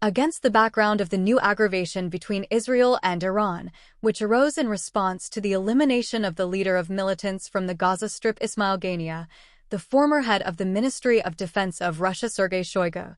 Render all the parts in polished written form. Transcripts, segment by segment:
Against the background of the new aggravation between Israel and Iran, which arose in response to the elimination of the leader of militants from the Gaza Strip Ismail Haniyeh, the former head of the Ministry of Defense of Russia Sergei Shoigu,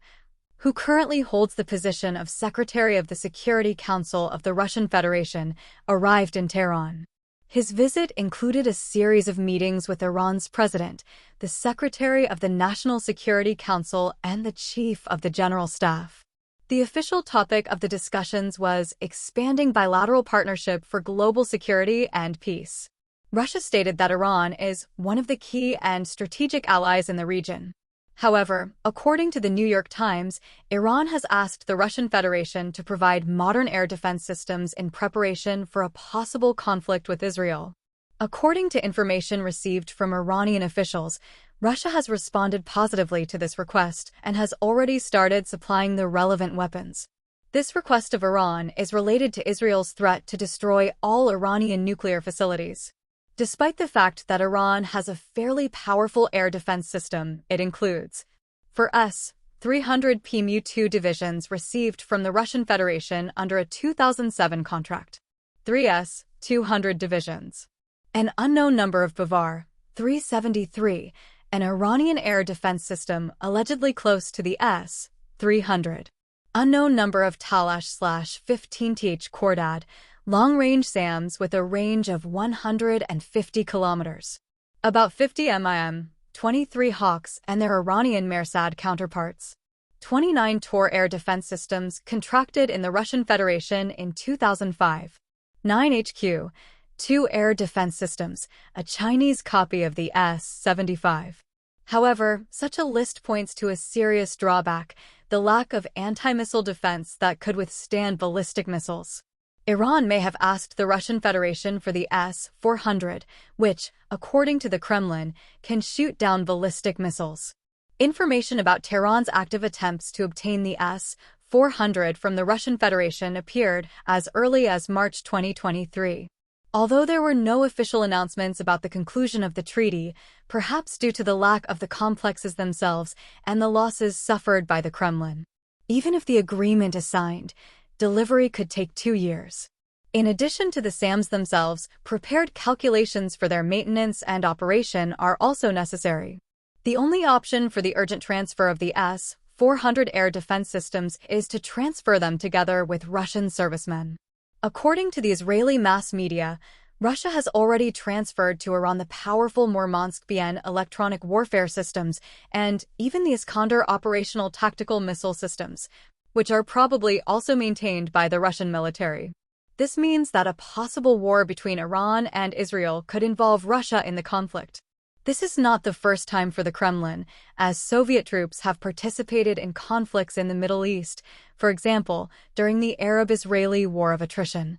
who currently holds the position of Secretary of the Security Council of the Russian Federation, arrived in Tehran. His visit included a series of meetings with Iran's president, the Secretary of the National Security Council, and the Chief of the General Staff. The official topic of the discussions was expanding bilateral partnership for global security and peace. Russia stated that Iran is one of the key and strategic allies in the region. However, according to the New York Times, Iran has asked the Russian Federation to provide modern air defense systems in preparation for a possible conflict with Israel. According to information received from Iranian officials, Russia has responded positively to this request and has already started supplying the relevant weapons. This request of Iran is related to Israel's threat to destroy all Iranian nuclear facilities. Despite the fact that Iran has a fairly powerful air defense system, it includes 4 S-300 Mu-2 divisions received from the Russian Federation under a 2007 contract, 3 S-200 divisions, an unknown number of Bavar 373, an Iranian air defense system allegedly close to the S-300, unknown number of Talash/15Th Khordad, long-range SAMs with a range of 150 kilometers, about 50 MIM, 23 Hawks and their Iranian Mersad counterparts, 29 Tor air defense systems contracted in the Russian Federation in 2005, 9 HQ, 2 air defense systems, a Chinese copy of the S-75. However, such a list points to a serious drawback, the lack of anti-missile defense that could withstand ballistic missiles. Iran may have asked the Russian Federation for the S-400, which, according to the Kremlin, can shoot down ballistic missiles. Information about Tehran's active attempts to obtain the S-400 from the Russian Federation appeared as early as March 2023. Although there were no official announcements about the conclusion of the treaty, perhaps due to the lack of the complexes themselves and the losses suffered by the Kremlin. Even if the agreement is signed, delivery could take 2 years. In addition to the SAMs themselves, prepared calculations for their maintenance and operation are also necessary. The only option for the urgent transfer of the S-400 air defense systems is to transfer them together with Russian servicemen. According to the Israeli mass media, Russia has already transferred to Iran the powerful Murmansk-BN electronic warfare systems and even the Iskander operational tactical missile systems, which are probably also maintained by the Russian military. This means that a possible war between Iran and Israel could involve Russia in the conflict. This is not the first time for the Kremlin, as Soviet troops have participated in conflicts in the Middle East, for example, during the Arab-Israeli War of Attrition,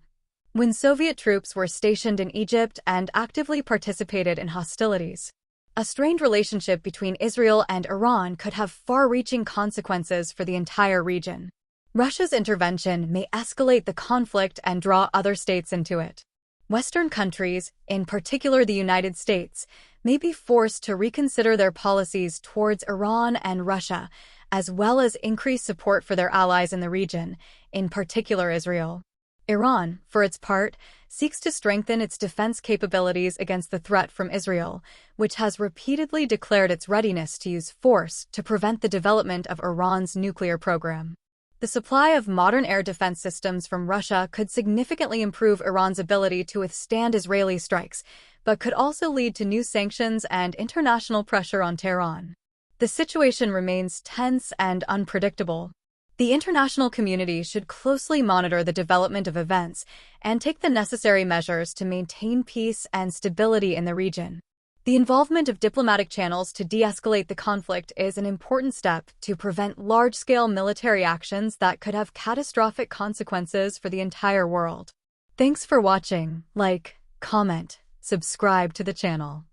when Soviet troops were stationed in Egypt and actively participated in hostilities. A strained relationship between Israel and Iran could have far-reaching consequences for the entire region. Russia's intervention may escalate the conflict and draw other states into it. Western countries, in particular the United States, may be forced to reconsider their policies towards Iran and Russia, as well as increase support for their allies in the region, in particular Israel. Iran, for its part, seeks to strengthen its defense capabilities against the threat from Israel, which has repeatedly declared its readiness to use force to prevent the development of Iran's nuclear program. The supply of modern air defense systems from Russia could significantly improve Iran's ability to withstand Israeli strikes, but could also lead to new sanctions and international pressure on Tehran. The situation remains tense and unpredictable. The international community should closely monitor the development of events and take the necessary measures to maintain peace and stability in the region. The involvement of diplomatic channels to de-escalate the conflict is an important step to prevent large-scale military actions that could have catastrophic consequences for the entire world. Thanks for watching. Like, comment, subscribe to the channel.